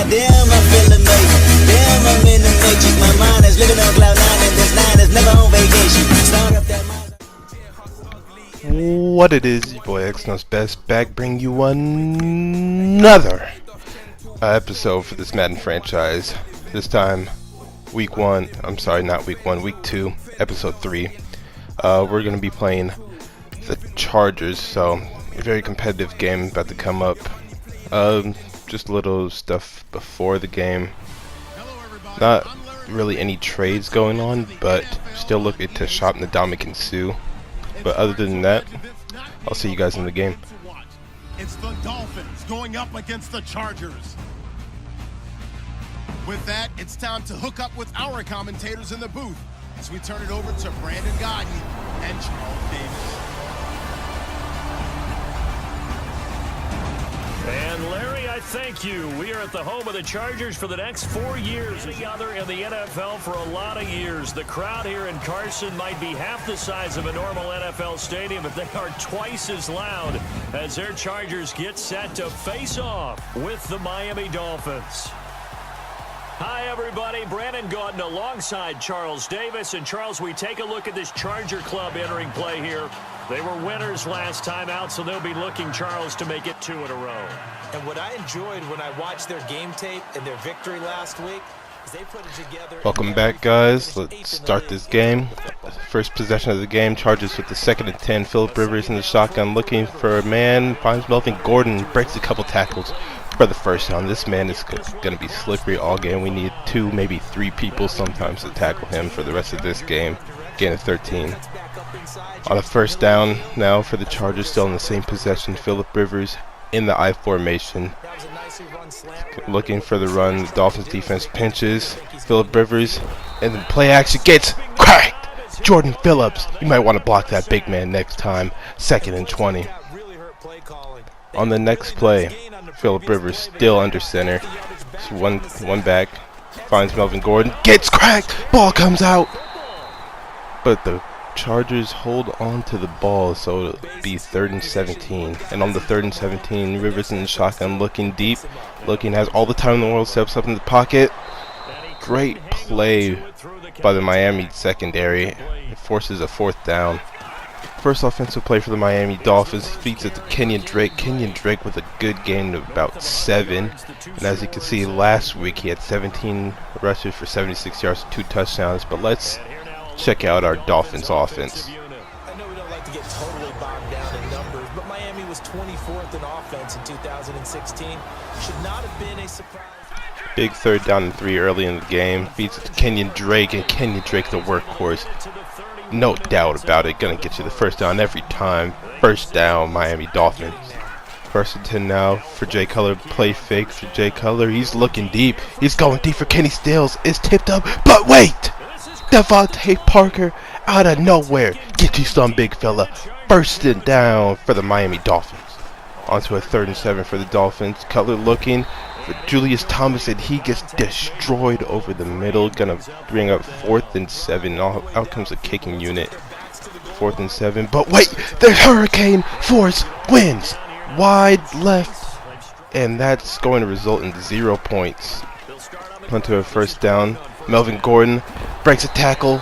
Damn, I feel amazing. Damn, I'm in the matrix. My mind is living on cloud nine, and this nine is never on vacation. Start up that mind. What it is, your boy X knows best, back bring you another episode for this Madden franchise. This time, week 2, episode 3. We're going to be playing the Chargers, so a very competitive game about to come up. Just a little stuff before the game. Not really any trades going on, but still looking to shop Ndamukong Suh. But other than that, I'll see you guys in the game. It's the Dolphins going up against the Chargers. With that, it's time to hook up with our commentators in the booth as we turn it over to Brandon Gaudin and Charles Davis. And Larry, I thank you. We are at the home of the Chargers for the next 4 years. Any other in the NFL for a lot of years. The crowd here in Carson might be half the size of a normal NFL stadium, but they are twice as loud as their Chargers get set to face off with the Miami Dolphins. Hi, everybody. Brandon Gaudin alongside Charles Davis. And, Charles, we take a look at this Charger club entering play here. They were winners last time out, so they'll be looking, Charles, to make it 2 in a row. And what I enjoyed when I watched their game tape and their victory last week is they put it together. Welcome back, guys. Let's start this game. First possession of the game, Chargers with the 2nd and 10. Phillip Rivers in the shotgun looking for a man. Finds Melvin Gordon, breaks a couple tackles for the first down. This man is going to be slippery all game. We need 2, maybe 3 people sometimes to tackle him for the rest of this game. Gain of 13. On a first down now for the Chargers, still in the same possession. Phillip Rivers in the I formation, looking for the run. The Dolphins defense pinches Phillip Rivers, and then play action gets cracked. Jordan Phillips, you might want to block that big man next time. 2nd and 20. On the next play, Phillip Rivers still under center. Just one back, finds Melvin Gordon, gets cracked. Ball comes out, but the Chargers hold on to the ball, so it'll be 3rd and 17. And on the 3rd and 17, Rivers in the shotgun, looking deep, has all the time in the world, steps up in the pocket. Great play by the Miami secondary. It forces a 4th down. First offensive play for the Miami Dolphins, feeds it to Kenyon Drake. Kenyon Drake with a good game of about 7. And as you can see, last week he had 17 rushes for 76 yards and 2 touchdowns. But let's check out our Dolphins offense. I know we don't like to get totally bogged down in numbers, but Miami was 24th in offense in 2016. Should not have been a surprise. Big 3rd down and 3 early in the game. Feeds it to Kenyon Drake, and Kenyon Drake the workhorse. No doubt about it. Gonna get you the first down every time. First down, Miami Dolphins. 1st and 10 now for Jay Cutler. Play fake for Jay Cutler. He's looking deep. He's going deep for Kenny Stills. It's tipped up, but wait! Devontae Parker out of nowhere. Get you some, big fella. 1st and down for the Miami Dolphins. Onto a 3rd and 7 for the Dolphins. Cutler looking for Julius Thomas, and he gets destroyed over the middle. Gonna bring up 4th and 7. Out comes a kicking unit. 4th and 7. But wait, the hurricane force wins. Wide left. And that's going to result in 0 points. Onto a 1st down. Melvin Gordon breaks a tackle.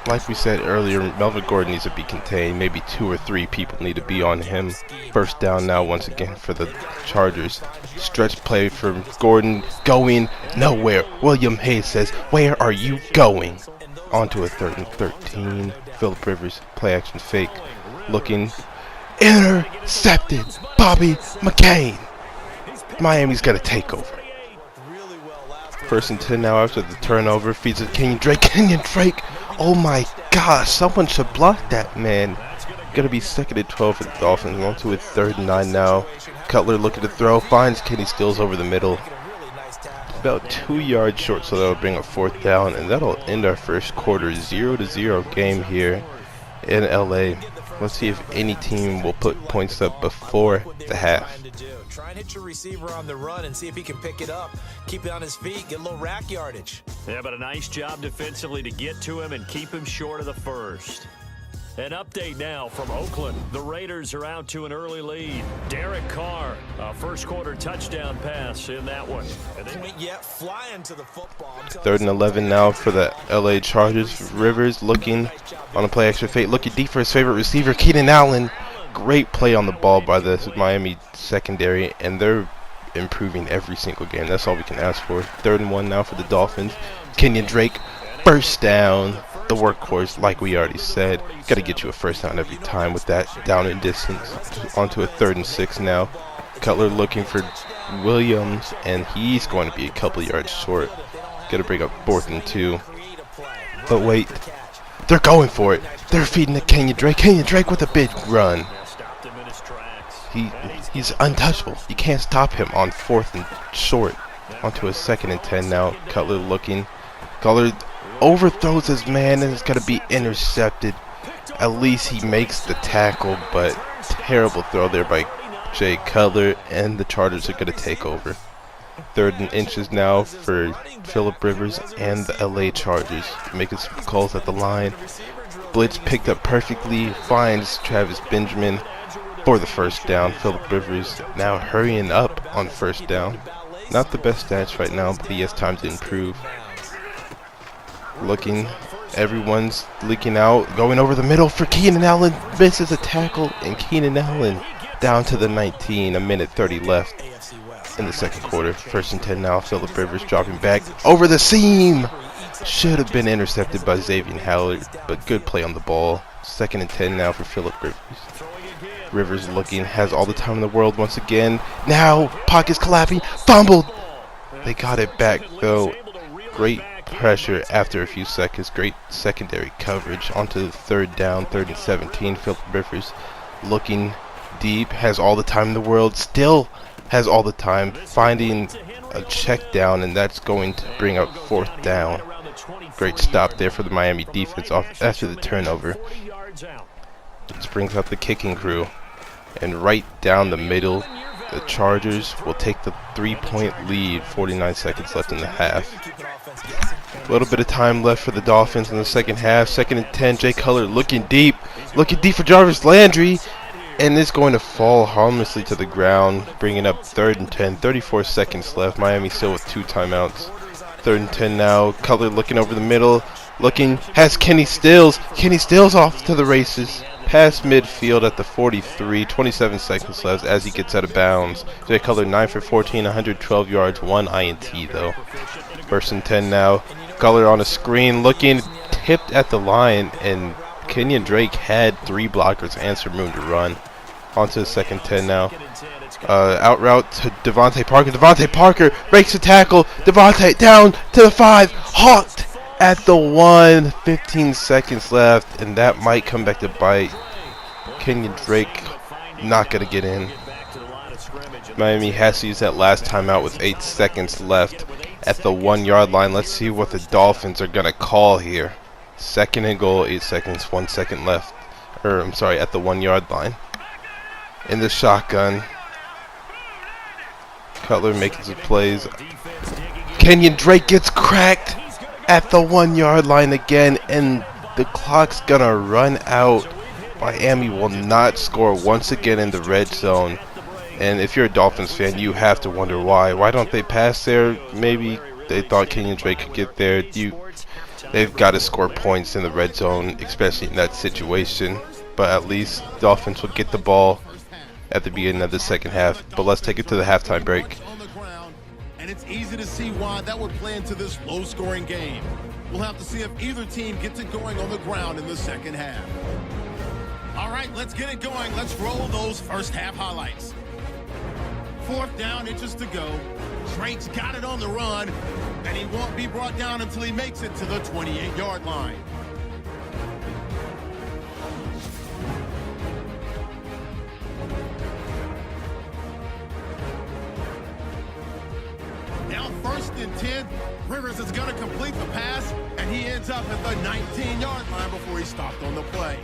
Like we said earlier, Melvin Gordon needs to be contained. Maybe 2 or 3 people need to be on him. 1st down now once again for the Chargers. Stretch play for Gordon, going nowhere. William Hayes says, "Where are you going?" Onto a 3rd and 13. Phillip Rivers, play action fake. Looking, intercepted. Bobby McCain. Miami's got to take over. 1st and 10 now after the turnover. Feeds it to Kenyon Drake. Kenyon Drake! Oh my gosh, someone should block that man. Gonna be 2nd and 12 for the Dolphins. On to a 3rd and 9 now. Cutler looking to throw. Finds Kenny Stills over the middle. About 2 yards short, so that'll bring a 4th down. And that'll end our first quarter. 0-0 game here in LA. Let's see if any team will put points up before the half. Try and hit your receiver on the run and see if he can pick it up. Keep it on his feet, get a little rack yardage. Yeah, but a nice job defensively to get to him and keep him short of the first. An update now from Oakland. The Raiders are out to an early lead. Derek Carr, a first quarter touchdown pass in that one. Flying to the football. 3rd and 11 now for the LA Chargers. Rivers looking on a play extra fake, looking deep for his favorite receiver, Keenan Allen. Great play on the ball by the Miami secondary, and they're improving every single game. That's all we can ask for. 3rd and 1 now for the Dolphins. Kenyon Drake, first down. The workhorse, like we already said, got to get you a first down every time with that down and distance. Onto a 3rd and 6 now. Cutler looking for Williams, and he's going to be a couple yards short. Got to bring up 4th and 2. But wait, they're going for it. They're feeding to Kenyon Drake. Kenyon Drake with a big run. He's untouchable. You can't stop him on 4th and short. Onto a 2nd and 10 now. Cutler looking. Cutler overthrows his man, and it's going to be intercepted. At least he makes the tackle, but terrible throw there by Jay Cutler, and the Chargers are going to take over. 3rd and inches now for Phillip Rivers and the LA Chargers. Making some calls at the line. Blitz picked up perfectly, finds Travis Benjamin for the first down. Phillip Rivers now hurrying up on first down. Not the best stats right now, but he has time to improve. Looking, everyone's leaking out, going over the middle for Keenan Allen, misses a tackle, and Keenan Allen down to the 19, a minute 30 left in the second quarter. 1st and 10 now, Phillip Rivers dropping back over the seam. Should have been intercepted by Xavier Howard, but good play on the ball. 2nd and 10 now for Phillip Rivers. Rivers looking, has all the time in the world once again. Now, pockets collapsing, fumbled. They got it back though. Great pressure after a few seconds. Great secondary coverage. Onto the 3rd down, 3rd and 17. Phillip Rivers looking deep, has all the time in the world, still has all the time, finding a check down, and that's going to bring up 4th down. Great stop there for the Miami defense off after the turnover. This brings out the kicking crew, and right down the middle, the Chargers will take the 3-point lead. 49 seconds left in the half. A little bit of time left for the Dolphins in the second half. 2nd and 10. Jay Cutler looking deep for Jarvis Landry, and it's going to fall harmlessly to the ground, bringing up 3rd and 10. 34 seconds left. Miami still with 2 timeouts. 3rd and 10 now. Cutler looking over the middle, looking, has Kenny Stills. Kenny Stills off to the races. Past midfield at the 43, 27 seconds left as he gets out of bounds. Jay Cutler 9 for 14, 112 yards, 1 INT though. 1st and 10 now. Cutler on a screen, looking, tipped at the line, and Kenyon Drake had 3 blockers and some room to run. Onto the 2nd 10 now. Out route to Devontae Parker. Devontae Parker breaks the tackle. Devontae down to the 5, hawked at the 1, 15 seconds left, and that might come back to bite. Kenyon Drake not going to get in. Miami has to use that last timeout with 8 seconds left at the 1-yard line. Let's see what the Dolphins are going to call here. 2nd and goal, 8 seconds, 1 second left. At the 1-yard line. In the shotgun. Cutler making some plays. Kenyon Drake gets cracked at the 1-yard line again, and the clock's gonna run out. Miami will not score once again in the red zone. And if you're a Dolphins fan, you have to wonder why. Why don't they pass there? Maybe they thought Kenyon Drake could get there. They've got to score points in the red zone, especially in that situation. But at least Dolphins will get the ball at the beginning of the second half. But let's take it to the halftime break. And it's easy to see why that would play into this low-scoring game. We'll have to see if either team gets it going on the ground in the second half. All right, let's get it going. Let's roll those first half highlights. 4th down, inches to go. Drake's got it on the run, and he won't be brought down until he makes it to the 28-yard line. Now 1st and 10, Rivers is going to complete the pass, and he ends up at the 19-yard line before he stopped on the play.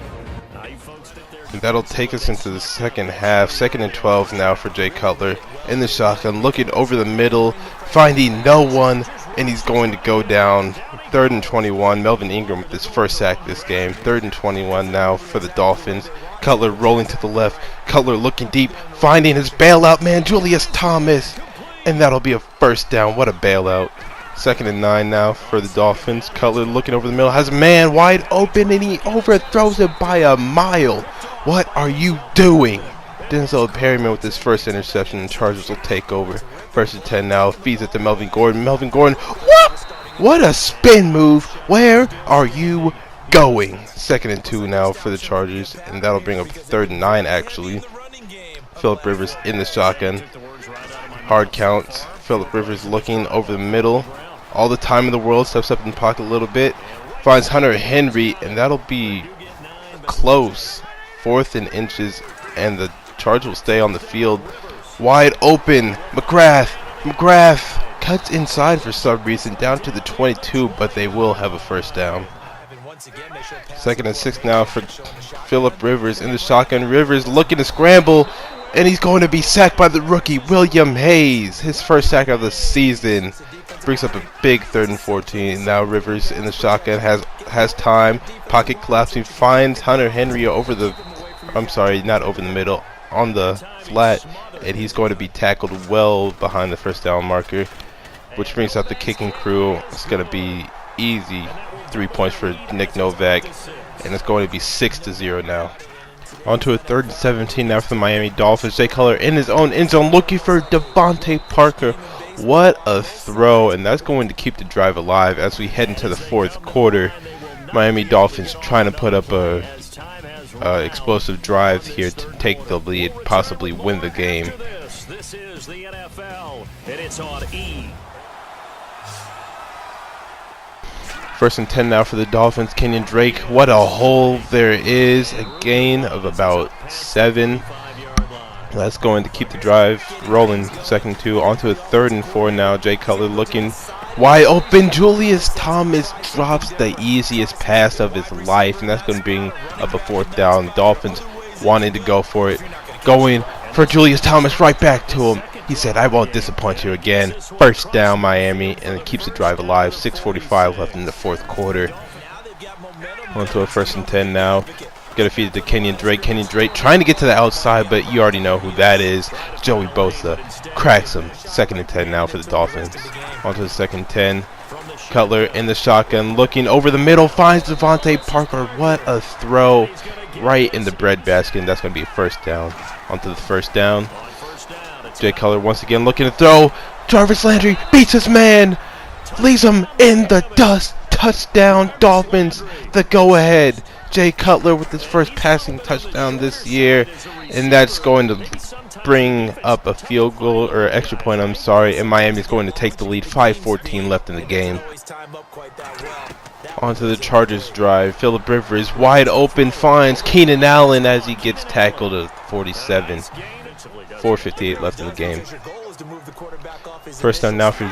And that'll take us into the second half. 2nd and 12 now for Jay Cutler in the shotgun, looking over the middle, finding no one, and he's going to go down 3rd and 21. Melvin Ingram with his first sack this game. 3rd and 21 now for the Dolphins. Cutler rolling to the left. Cutler looking deep, finding his bailout man, Julius Thomas. And that'll be a first down. What a bailout. 2nd and 9 now for the Dolphins. Cutler looking over the middle, has a man wide open, and he overthrows it by a mile. What are you doing? Denzel Perryman with his first interception, and Chargers will take over. 1st and 10 now, feeds it to Melvin Gordon. Melvin Gordon, what a spin move. Where are you going? 2nd and 2 now for the Chargers, and that'll bring up 3rd and 9 actually. Phillip Rivers in the shotgun. Hard counts. Phillip Rivers looking over the middle. All the time in the world, steps up in the pocket a little bit. Finds Hunter Henry, and that'll be close. 4th and inches, and the Chargers will stay on the field. Wide open. McGrath cuts inside for some reason down to the 22, but they will have a first down. 2nd and 6 now for Phillip Rivers in the shotgun. Rivers looking to scramble, and he's going to be sacked by the rookie William Hayes. His first sack of the season. Brings up a big 3rd and 14. Now Rivers in the shotgun has time. Pocket collapsing, finds Hunter Henry over the, not over the middle, on the flat, and he's going to be tackled well behind the first down marker, which brings up the kicking crew. It's going to be easy 3 points for Nick Novak, and it's going to be 6-0 now. On to a 3rd and 17 now for the Miami Dolphins. Jay Cutler in his own end zone looking for Devontae Parker. What a throw, and that's going to keep the drive alive as we head into the 4th quarter. Miami Dolphins trying to put up a explosive drive here to take the lead, possibly win the game. This is the NFL, and it's on E. 1st and 10 now for the Dolphins. Kenyon Drake, what a hole there is. A gain of about 7. That's going to keep the drive rolling. 2nd and 2, onto a 3rd and 4 now. Jay Cutler looking wide open. Julius Thomas drops the easiest pass of his life, and that's going to bring up a 4th down. Dolphins wanting to go for it. Going for Julius Thomas, right back to him. He said, I won't disappoint you again. First down, Miami, and it keeps the drive alive. 6:45 left in the 4th quarter. Onto a 1st and 10 now. Gonna feed it to Kenyon Drake. Kenyon Drake trying to get to the outside, but you already know who that is. Joey Bosa cracks him. 2nd and 10 now for the Dolphins. Onto the 2nd 10. Cutler in the shotgun, looking over the middle, finds Devontae Parker. What a throw right in the breadbasket, and that's going to be a first down. Onto the first down. Jay Cutler once again looking to throw. Jarvis Landry beats his man, leaves him in the dust. Touchdown, Dolphins, the go-ahead. Jay Cutler with his first passing touchdown this year, and that's going to bring up a field goal, or extra point, and Miami's going to take the lead. 5:14 left in the game. Onto the Chargers drive. Phillip Rivers wide open, finds Keenan Allen as he gets tackled at 47. 4:58 left in the game. First down now for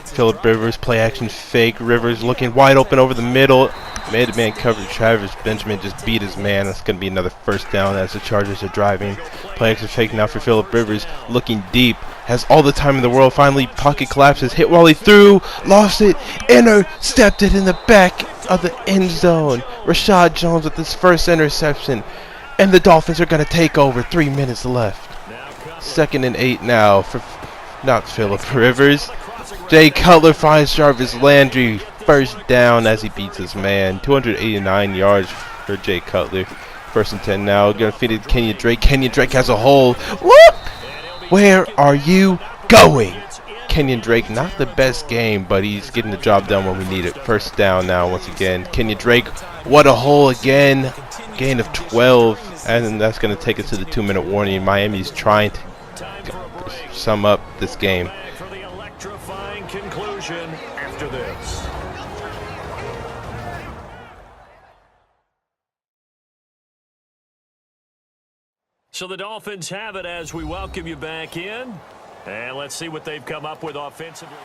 Phillip Rivers. Play action fake. Rivers looking wide open over the middle. Man covered. Travis Benjamin just beat his man. That's going to be another first down as the Chargers are driving. Play action fake now for Phillip Rivers. Looking deep. Has all the time in the world. Finally, pocket collapses. Hit while he threw. Lost it. Intercepted in the back of the end zone. Rashad Jones with his first interception. And the Dolphins are going to take over. 3 minutes left. 2nd and 8 now for not Phillip Rivers. Jay Cutler finds Jarvis Landry. First down as he beats his man. 289 yards for Jay Cutler. 1st and 10 now. Gonna feed it to Kenyon Drake. Kenyon Drake has a hole. Whoop! Where are you going? Kenyon Drake, not the best game, but he's getting the job done when we need it. First down now once again. Kenyon Drake, what a hole again. Gain of 12. And that's going to take us to the 2-minute warning. Miami's trying to sum up this game. For the electrifying conclusion after this. So the Dolphins have it as we welcome you back in. And let's see what they've come up with offensively.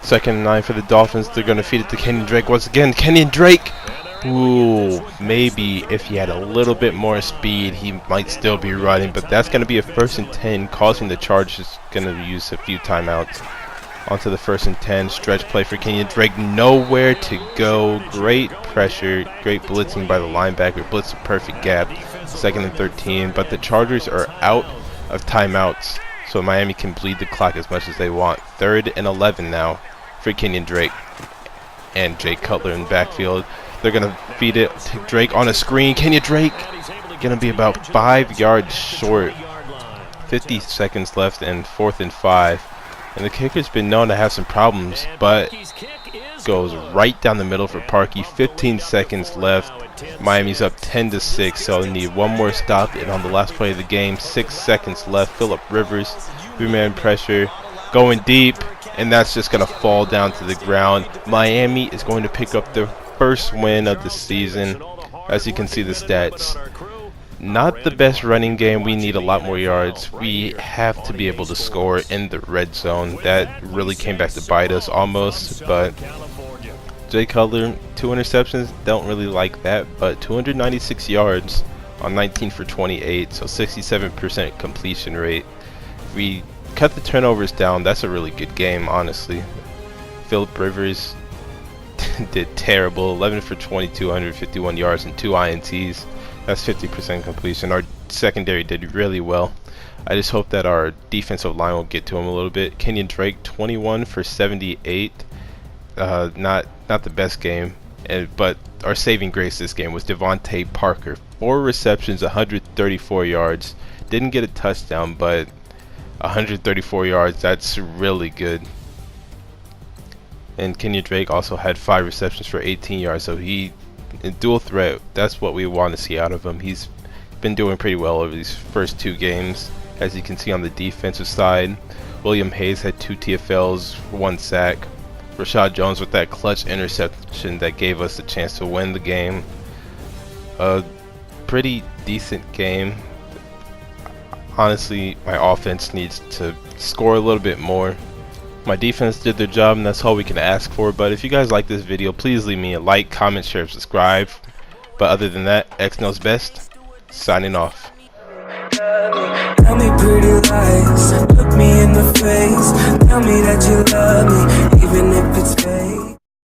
2nd and 9 for the Dolphins. They're going to feed it to Kenyon Drake once again. Kenyon Drake! Ooh, maybe if he had a little bit more speed, he might still be running, but that's going to be a 1st and 10, causing the Chargers going to use a few timeouts. Onto the 1st and 10. Stretch play for Kenyon Drake. Nowhere to go. Great pressure. Great blitzing by the linebacker. Blitz a perfect gap. 2nd and 13. But the Chargers are out of timeouts, so Miami can bleed the clock as much as they want. 3rd and 11 now for Kenyon Drake. And Jay Cutler in the backfield. They're going to feed it to Drake on a screen. Kenyon Drake going to be about 5 yards short. 50 seconds left and 4th and 5. And the kicker's been known to have some problems, but goes right down the middle for Parkey. 15 seconds left. Miami's up 10-6, so they need one more stop. And on the last play of the game, 6 seconds left. Phillip Rivers, 3-man pressure, going deep, and that's just going to fall down to the ground. Miami is going to pick up their first win of the season. As you can see the stats, not the best running game. We need a lot more yards. We have to be able to score in the red zone. That really came back to bite us almost, but Jay Cutler, 2 interceptions, don't really like that, but 296 yards on 19 for 28, so 67% completion rate. If we cut the turnovers down, that's a really good game, honestly. Phillip Rivers did terrible, 11 for 22, 151 yards and 2 INTs. That's 50% completion. Our secondary did really well. I just hope that our defensive line will get to him a little bit. Kenyon Drake, 21 for 78. Not the best game, but our saving grace this game was Devontae Parker. 4 receptions, 134 yards. Didn't get a touchdown, but 134 yards, that's really good. And Kenyon Drake also had 5 receptions for 18 yards, so he, in dual threat, that's what we want to see out of him. He's been doing pretty well over these first 2 games. As you can see on the defensive side, William Hayes had 2 TFLs, 1 sack. Rashad Jones with that clutch interception that gave us a chance to win the game. A pretty decent game. Honestly, my offense needs to score a little bit more. My defense did their job, and that's all we can ask for. But if you guys like this video, please leave me a like, comment, share, subscribe. But other than that, X knows best. Signing off. Tell me pretty lies, look me in the face, tell me that you love me.